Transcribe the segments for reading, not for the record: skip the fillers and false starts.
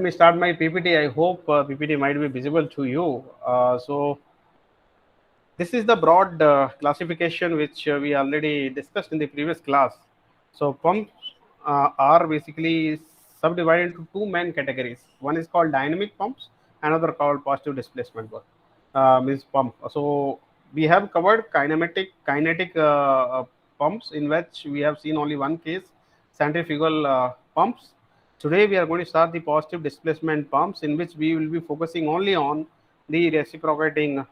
Let me start my PPT. I hope PPT might be visible to you. So this is the broad classification which we already discussed in the previous class. So pumps are basically subdivided into two main categories. One is called dynamic pumps, another called positive displacement means pump. So we have covered kinetic pumps, in which we have seen only one case, centrifugal pumps. Today we are going to start the positive displacement pumps, in which we will be focusing only on the reciprocating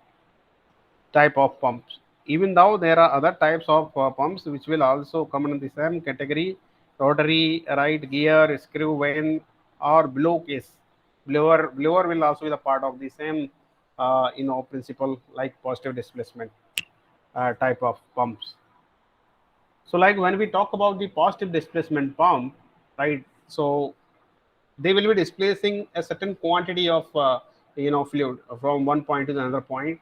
type of pumps. Even though there are other types of pumps which will also come in the same category, rotary, right gear, screw vane, or blow case. Blower will also be the part of the same, principle like positive displacement type of pumps. So, like when we talk about the positive displacement pump, right? So they will be displacing a certain quantity of fluid from one point to the another point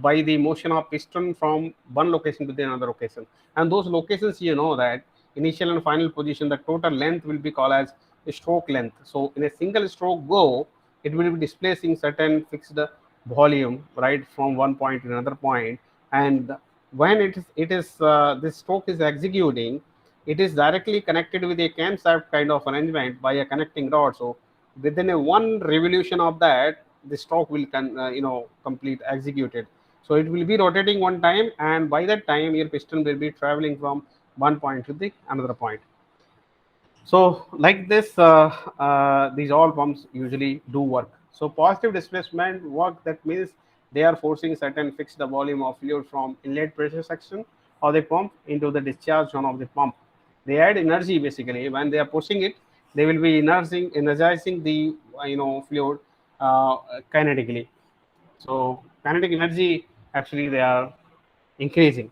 by the motion of piston from one location to the another location. And those locations, you know that initial and final position, the total length will be called as stroke length. So in a single stroke go, it will be displacing certain fixed volume, right, from one point to another point. And when this stroke is executing, it is directly connected with a camshaft kind of arrangement by a connecting rod. So within a one revolution of that, the stroke will complete executed. So it will be rotating one time, and by that time your piston will be traveling from one point to the another point. So like this, these all pumps usually do work. So positive displacement work, that means they are forcing certain fixed volume of fluid from inlet pressure section of the pump into the discharge zone of the pump. They add energy basically when they are pushing it. They will be energizing the fluid kinetically. So kinetic energy, actually they are increasing.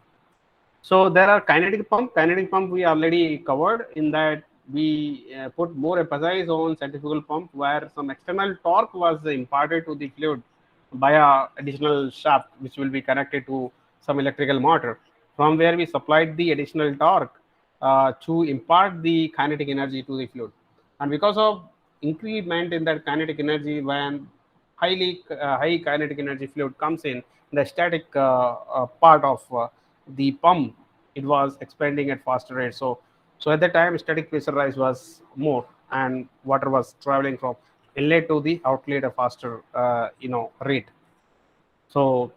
So there are kinetic pump. Kinetic pump we already covered, in that we put more emphasis on centrifugal pump, where some external torque was imparted to the fluid by a additional shaft which will be connected to some electrical motor, from where we supplied the additional torque to impart the kinetic energy to the fluid. And because of increment in that kinetic energy, when high kinetic energy fluid comes in the static part of the pump, it was expanding at faster rate. So at that time static pressure rise was more, and water was traveling from inlet to the outlet at a faster rate. So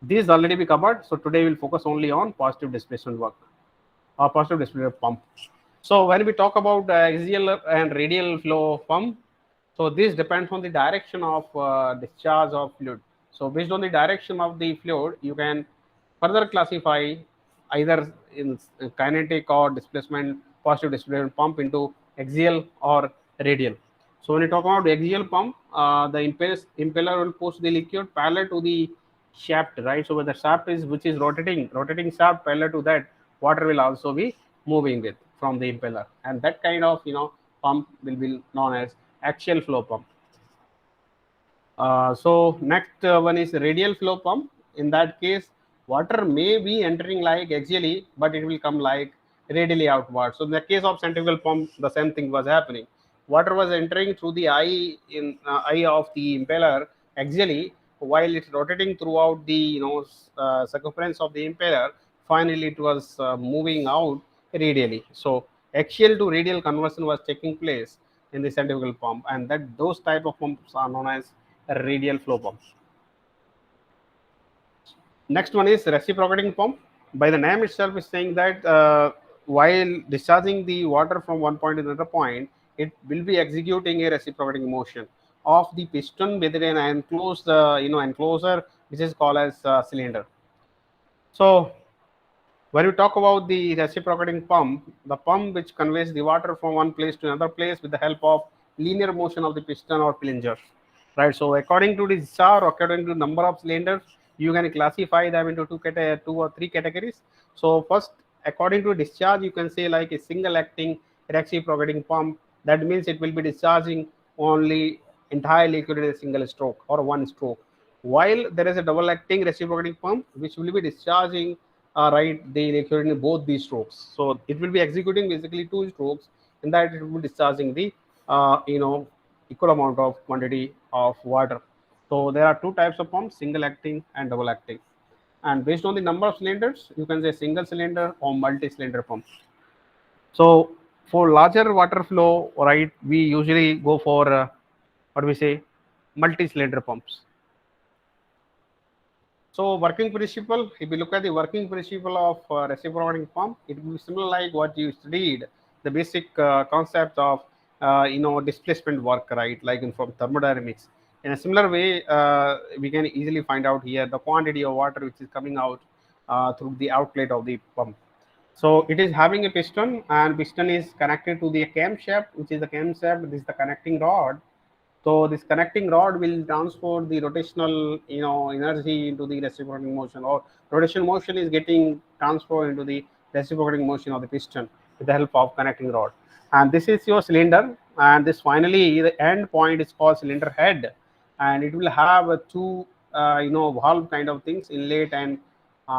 these already be covered. So today we'll focus only on positive displacement work or positive displacement pump. So when we talk about axial and radial flow pump, so this depends on the direction of discharge of fluid. So based on the direction of the fluid, you can further classify either in kinetic or displacement, positive displacement pump into axial or radial. So when you talk about axial pump, the impeller will push the liquid parallel to the shaft, right? So when the shaft is which is rotating shaft parallel to that, water will also be moving with from the impeller, and that kind of pump will be known as axial flow pump. So next one is radial flow pump. In that case, water may be entering like axially, but it will come like radially outward. So in the case of centrifugal pump, the same thing was happening. Water was entering through the eye of the impeller axially, while it's rotating throughout the circumference of the impeller. Finally, it was moving out radially. So axial to radial conversion was taking place in the centrifugal pump, and that those type of pumps are known as radial flow pumps. Next one is reciprocating pump. By the name itself is saying that while discharging the water from one point to another point, it will be executing a reciprocating motion of the piston within an enclosed enclosure, which is called as cylinder. So when we talk about the reciprocating pump, the pump which conveys the water from one place to another place with the help of linear motion of the piston or plunger, right? So according to the discharge, according to number of cylinders, you can classify them into two or three categories. So first, according to discharge, you can say like a single acting reciprocating pump. That means it will be discharging only entire liquid in a single stroke or one stroke. While there is a double acting reciprocating pump which will be discharging right the liquid in both these strokes. So it will be executing basically two strokes, in that it will be discharging the uh, you know equal amount of quantity of water. So there are two types of pumps, single acting and double acting. And based on the number of cylinders, you can say single cylinder or multi-cylinder pump. So for larger water flow, right, we usually go for what do we say, multi-cylinder pumps. So working principle, if you look at the working principle of reciprocating pump, it will be similar like what you studied, the basic concept of displacement work, right? Like from thermodynamics. In a similar way, we can easily find out here the quantity of water which is coming out through the outlet of the pump. So it is having a piston, and piston is connected to the camshaft, which is the camshaft. This is the connecting rod. So this connecting rod will transfer the rotational, energy into the reciprocating motion, or rotation motion is getting transferred into the reciprocating motion of the piston with the help of connecting rod. And this is your cylinder, and this finally the end point is called cylinder head, and it will have a two, valve kind of things, inlet and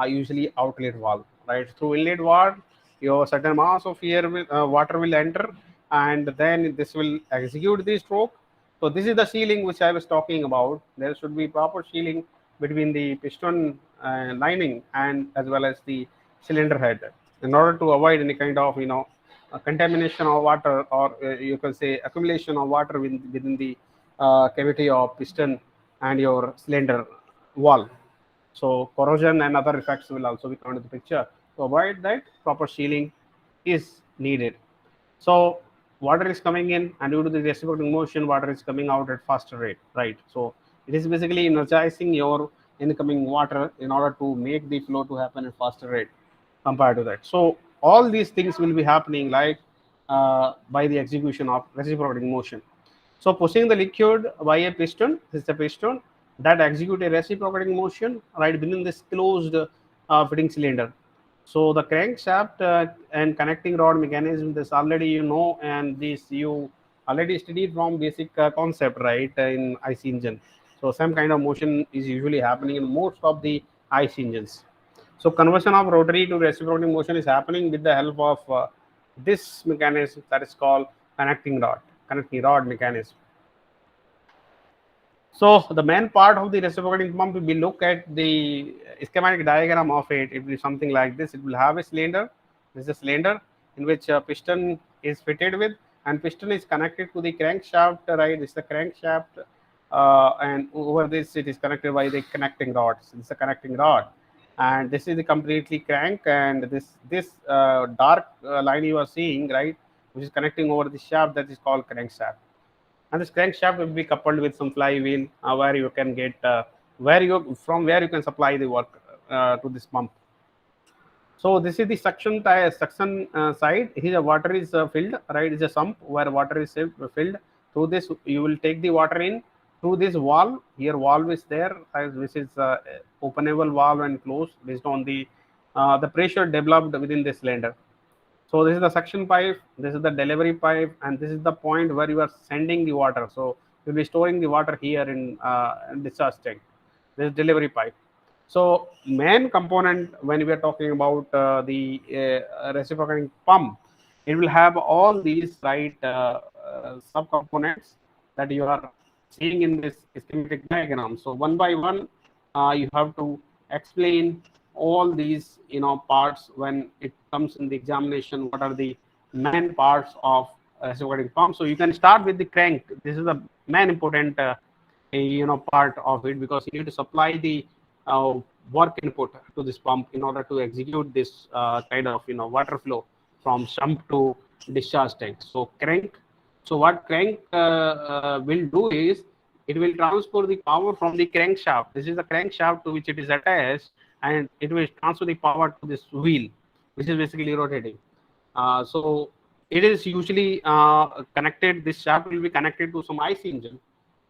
usually outlet valve. Right through inlet valve, your certain mass of air water will enter, and then this will execute the stroke. So this is the sealing which I was talking about. There should be proper sealing between the piston lining and as well as the cylinder head, in order to avoid any kind of contamination of water, or you can say accumulation of water within the cavity of piston and your cylinder wall. So corrosion and other effects will also be come into the picture. To avoid that, proper sealing is needed. So water is coming in, and due to the reciprocating motion, water is coming out at faster rate, right? So it is basically energizing your incoming water in order to make the flow to happen at faster rate compared to that. So all these things will be happening like by the execution of reciprocating motion. So pushing the liquid by a piston, this is a piston that execute a reciprocating motion right within this closed fitting cylinder. So the crankshaft and connecting rod mechanism, this already you know, and this you already studied from basic concept, right, in IC engine. So some kind of motion is usually happening in most of the IC engines. So conversion of rotary to reciprocating motion is happening with the help of this mechanism that is called connecting rod mechanism. So the main part of the reciprocating pump, if we look at the schematic diagram of it, it will be something like this. It will have a cylinder. This is a cylinder in which a piston is fitted with, and piston is connected to the crankshaft, right? This is the crankshaft, and over this it is connected by the connecting rods. This is a connecting rod, and this is the completely crank, and this dark line you are seeing, right, which is connecting over the shaft, that is called crankshaft. And this crankshaft will be coupled with some flywheel where you can get where you can supply the work to this pump. So this is the suction side. Here the water is filled, right? It's a sump where water is filled. Through this you will take the water in through this valve. Here valve is there, which is openable valve and closed based on the pressure developed within this cylinder. So this is the suction pipe, this is the delivery pipe, and this is the point where you are sending the water. So you'll be storing the water here in discharge tank. This is delivery pipe. So main component when we are talking about the reciprocating pump, it will have all these right subcomponents that you are seeing in this schematic diagram. So one by one, you have to explain all these parts when it comes in the examination. What are the main parts of reciprocating pump? So you can start with the crank. This is the main important part of it, because you need to supply the work input to this pump in order to execute this kind of water flow from sump to discharge tank. So crank. So what crank will do is it will transfer the power from the crankshaft. This is the crankshaft to which it is attached, and it will transfer the power to this wheel, which is basically rotating. So it is usually connected. This shaft will be connected to some IC engine,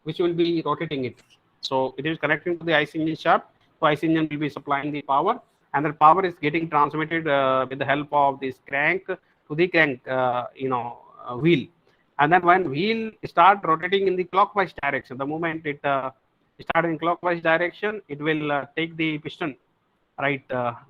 which will be rotating it. So it is connecting to the IC engine shaft. So IC engine will be supplying the power, and the power is getting transmitted with the help of this crank to the crank, wheel. And then when wheel start rotating in the clockwise direction, the moment it start in clockwise direction, it will take the piston right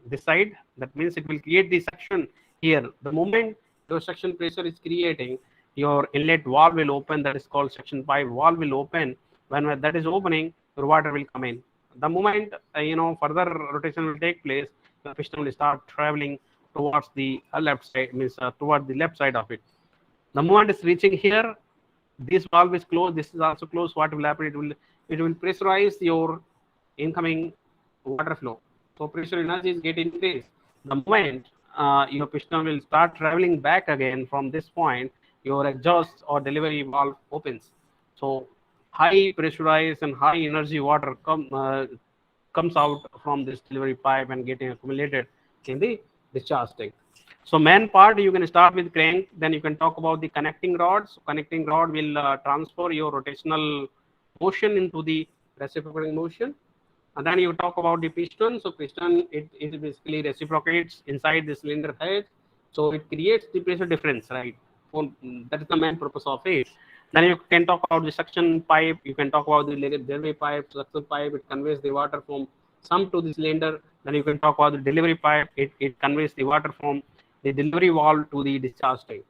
this side. That means it will create the suction here. The moment your suction pressure is creating, your inlet valve will open. That is called suction pipe valve will open. When that is opening, your water will come in. The moment further rotation will take place, the piston will start traveling towards the left side, means toward the left side of it. The moment it's reaching here, this valve is closed, this is also closed. What will happen? It will pressurize your incoming water flow. So pressure energy is getting increased. The moment your piston will start traveling back again from this point, your exhaust or delivery valve opens. So high pressurized and high energy water comes out from this delivery pipe and getting accumulated in the discharge tank. So main part, you can start with crank, then you can talk about the connecting rod. So connecting rod will transfer your rotational motion into the reciprocating motion. And then you talk about the piston. So piston, it basically reciprocates inside the cylinder head. So it creates the pressure difference, right? So that is the main purpose of it. Then you can talk about the suction pipe. You can talk about the delivery pipe, suction pipe. It conveys the water from sump to the cylinder. Then you can talk about the delivery pipe. It conveys the water from the delivery valve to the discharge tank.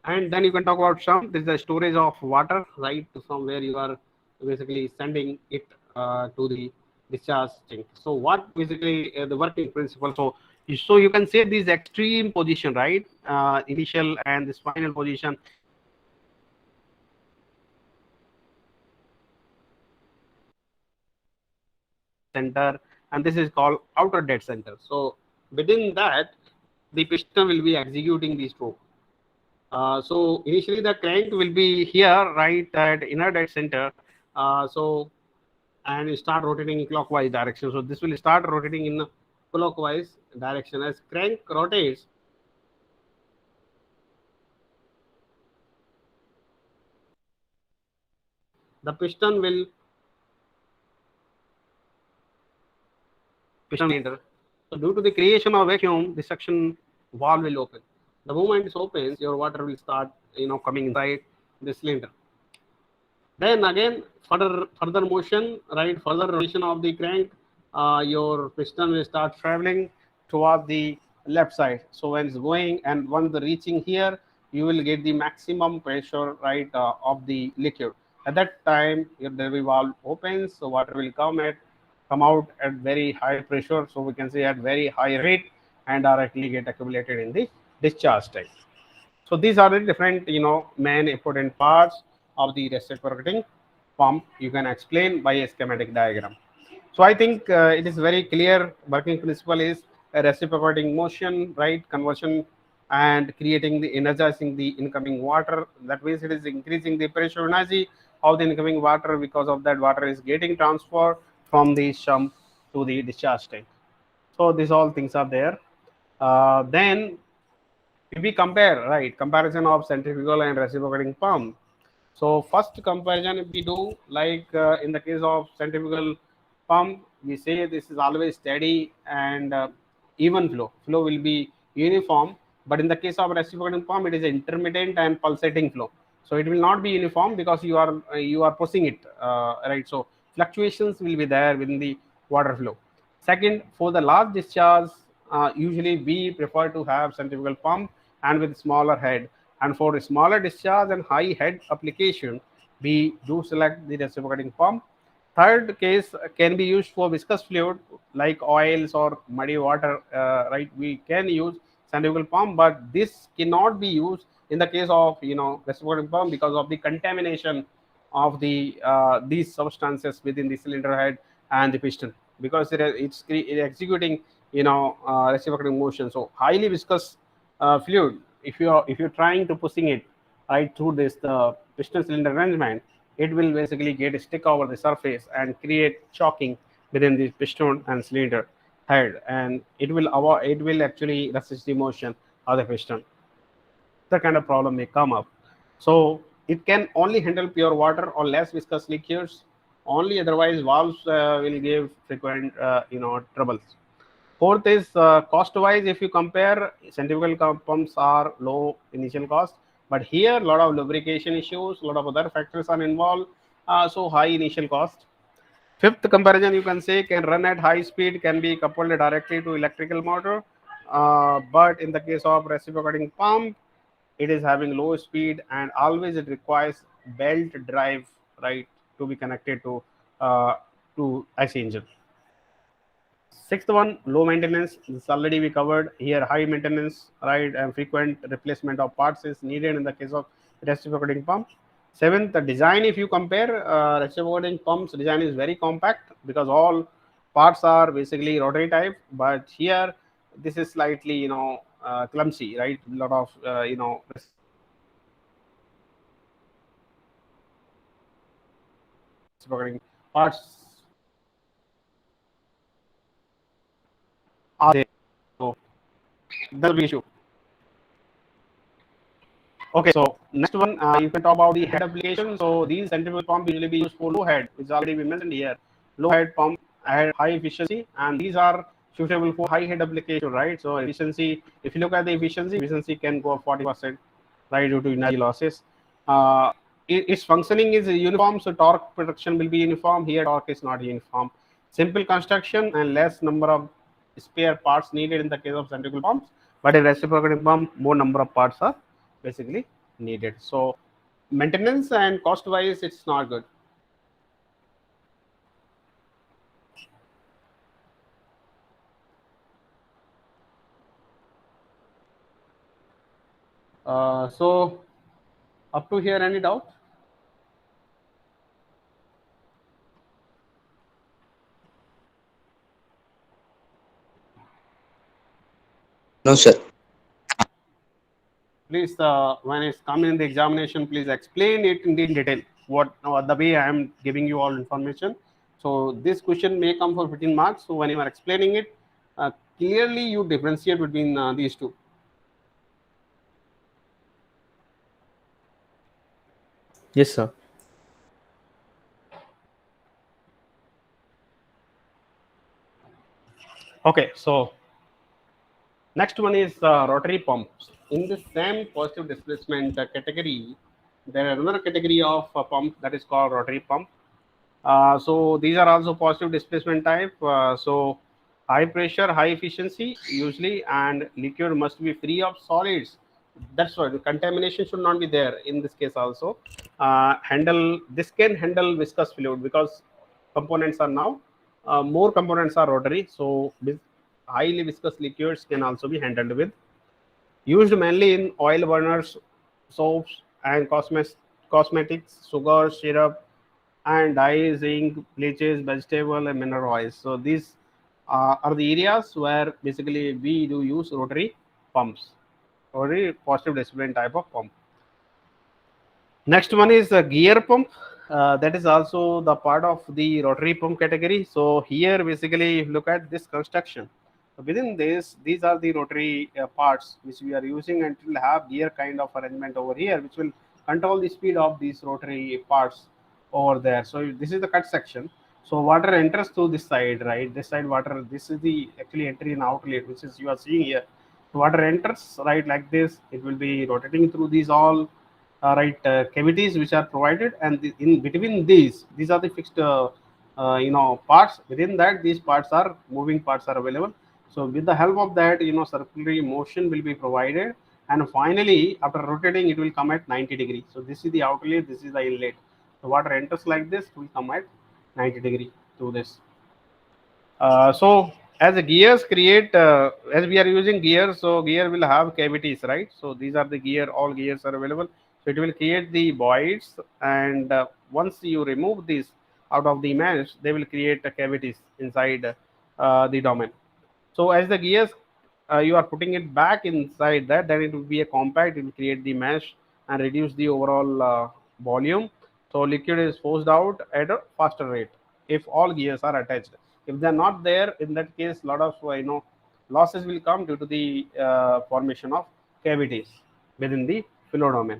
And then you can talk about sump. This is the storage of water, right, from where you are basically sending it to the discharge tank. So what basically the working principle? So you can say this extreme position, right? Initial and this final position. Center, and this is called outer dead center. So within that, the piston will be executing the stroke. So initially the crank will be here, right, at inner dead center. And it start rotating in clockwise direction. So this will start rotating in clockwise direction. As crank rotates, the piston will enter. So due to the creation of vacuum, the suction valve will open. The moment it opens, your water will start coming inside the cylinder. Then again, further motion, right? Further rotation of the crank, your piston will start traveling towards the left side. So when it's going and once reaching here, you will get the maximum pressure, right, of the liquid. At that time, your delivery valve opens, so water will come out at very high pressure. So we can say at very high rate and directly get accumulated in the discharge tank. So these are the different, main important parts of the reciprocating pump. You can explain by a schematic diagram. So I think it is very clear. Working principle is a reciprocating motion, right? Conversion and creating the energizing the incoming water. That means it is increasing the pressure energy of the incoming water. Because of that, water is getting transferred from the sump to the discharge tank. So these all things are there. Then if we compare, right, comparison of centrifugal and reciprocating pump. So first comparison, if we do, like in the case of centrifugal pump, we say this is always steady and even flow. Flow will be uniform, but in the case of reciprocating pump, it is intermittent and pulsating flow. So it will not be uniform because you are pushing it, right? So fluctuations will be there within the water flow. Second, for the large discharge, usually we prefer to have centrifugal pump and with smaller head. And for a smaller discharge and high head application, we do select the reciprocating pump. Third case can be used for viscous fluid like oils or muddy water, right? We can use centrifugal pump, but this cannot be used in the case of reciprocating pump because of the contamination of these substances within the cylinder head and the piston, because it's executing reciprocating motion. So highly viscous fluid, if you're trying to pushing it right through this the piston cylinder arrangement, it will basically get stick over the surface and create choking within the piston and cylinder head, and it will actually resist the motion of the piston. That kind of problem may come up. So it can only handle pure water or less viscous liquids only. Otherwise, valves will give frequent troubles. Fourth is cost-wise. If you compare, centrifugal pumps are low initial cost, but here a lot of lubrication issues, a lot of other factors are involved, so high initial cost. Fifth comparison, you can say, can run at high speed, can be coupled directly to electrical motor, but in the case of reciprocating pump, it is having low speed, and always it requires belt drive, right, to be connected uh, to IC engine. Sixth one, low maintenance. This already we covered here. High maintenance, right, and frequent replacement of parts is needed in the case of reciprocating pump. Seventh, the design. If you compare reciprocating pumps, design is very compact because all parts are basically rotary type. But here, this is slightly clumsy, right? A lot of reciprocating parts are there. So that's the issue. Okay, so next one, you can talk about the head application. So these centrifugal pump usually be used for low head, which already we mentioned here. Low head pump, high efficiency, and these are suitable for high head application, right? So efficiency, if you look at the efficiency can go up 40%, right, due to energy losses. Its functioning is uniform, so torque production will be uniform. Here, torque is not uniform. Simple construction and less number of spare parts needed in the case of centrifugal pumps, but in reciprocating pump, more number of parts are basically needed. So maintenance and cost wise, it's not good. So up to here, any doubt? No, sir. Please, when it's coming in the examination, please explain it in detail. What the way I am giving you all information. So this question may come for 15 marks. So when you are explaining it, clearly you differentiate between these two. Yes, sir. Okay, so next one is rotary pumps. In the same positive displacement category, there is another category of pump that is called rotary pump. So these are also positive displacement type. So high pressure, high efficiency usually, and liquid must be free of solids. That's why the contamination should not be there in this case also. Handle this can handle viscous fluid because components are now more components are rotary. So highly viscous liquids can also be handled with. Used mainly in oil burners, soaps, and cosmetics, sugar, syrup, and dyes, ink, bleaches, vegetable, and mineral oils. So these are the areas where basically we do use rotary pumps, rotary positive discipline type of pump. Next one is a gear pump. That is also the part of the rotary pump category. So here basically if you look at this construction. So within this, these are the rotary parts which we are using, and it will have gear kind of arrangement over here, which will control the speed of these rotary parts over there. So this is the cut section. So water enters through this side, right? This side water. This is the actually entry and outlet, which is you are seeing here. Water enters right like this. It will be rotating through these all cavities which are provided, and in between these are the fixed parts. Within that, these parts are moving parts are available. So with the help of that, circulatory motion will be provided, and finally after rotating it will come at 90 degrees. So this is the outlet, this is the inlet. The water enters like this, will come at 90 degree through this. So as the gears create, as we are using gears, so gear will have cavities, right? So these are the gear, all gears are available. So it will create the voids, and once you remove these out of the mesh, they will create cavities inside the domain. So as the gears, you are putting it back inside that, then it will be a compact, it will create the mesh and reduce the overall volume. So liquid is forced out at a faster rate if all gears are attached. If they're not there, in that case, a lot of losses will come due to the formation of cavities within the flow domain.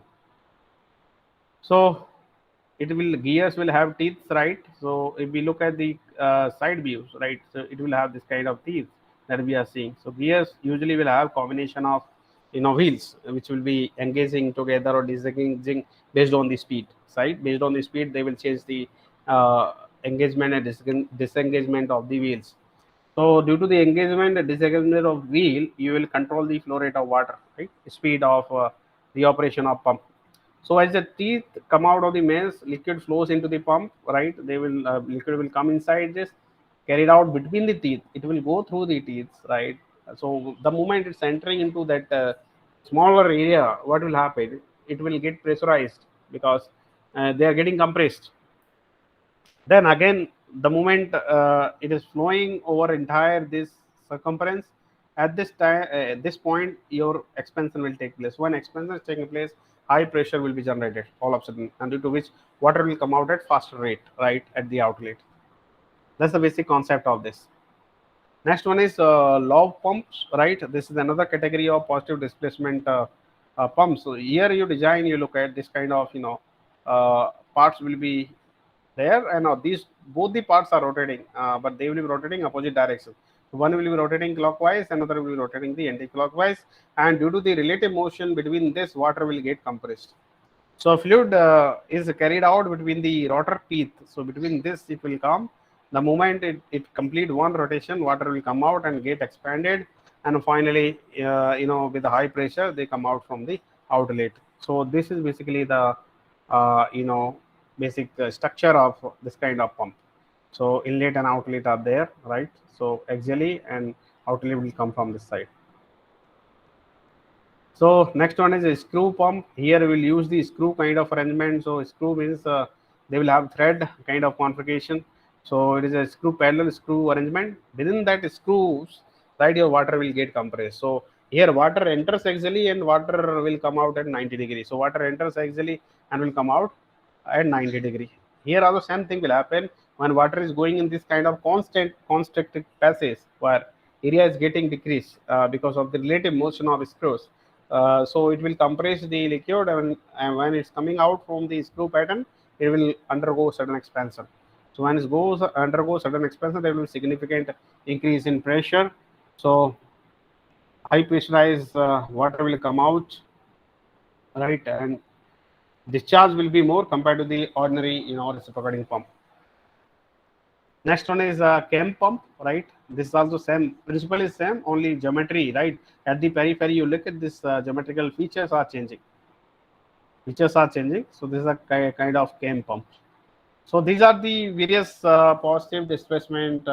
So it will gears will have teeth, right? So if we look at the side views, right, so it will have this kind of teeth that we are seeing. So gears usually will have combination of wheels which will be engaging together or disengaging based on the speed, right? Based on the speed they will change the engagement and disengagement of the wheels. So due to the engagement and disengagement of wheel, you will control the flow rate of water, right? Speed of the operation of pump. So as the teeth come out of the mains, liquid flows into the pump, right? They will liquid will come inside this, carried out between the teeth. It will go through the teeth, right? So the moment it's entering into that smaller area, what will happen? It will get pressurized because they are getting compressed. Then again, the moment it is flowing over entire this circumference, at this time, this point, your expansion will take place. When expansion is taking place, high pressure will be generated all of a sudden, and due to which water will come out at faster rate, right, at the outlet. That's the basic concept of this. Next one is lob pumps, right? This is another category of positive displacement pumps. So here you design, you look at this kind of, parts will be there, and these both the parts are rotating, but they will be rotating opposite direction. One will be rotating clockwise, another will be rotating the anti-clockwise, and due to the relative motion between this, water will get compressed. So fluid is carried out between the rotor teeth. So between this, it will come. The moment it complete one rotation, water will come out and get expanded, and finally, with the high pressure, they come out from the outlet. So this is basically the basic structure of this kind of pump. So inlet and outlet are there, right? So axially and outlet will come from this side. So next one is a screw pump. Here we will use the screw kind of arrangement. So screw means they will have thread kind of configuration. So it is a screw parallel screw arrangement. Within that screws, right, your water will get compressed. So here water enters axially and water will come out at 90 degrees. So water enters axially and will come out at 90 degree. Here also same thing will happen when water is going in this kind of constricted passage where area is getting decreased because of the relative motion of screws. So it will compress the liquid, and when it's coming out from the screw pattern, it will undergo sudden expansion. So when it undergoes sudden expansion, there will be significant increase in pressure. So high pressurized water will come out, right, and discharge will be more compared to the ordinary, reciprocating pump. Next one is a cam pump, right? This is also same, principle is same, only geometry, right? At the periphery, you look at this geometrical features are changing. So this is a kind of cam pump. So these are the various positive displacement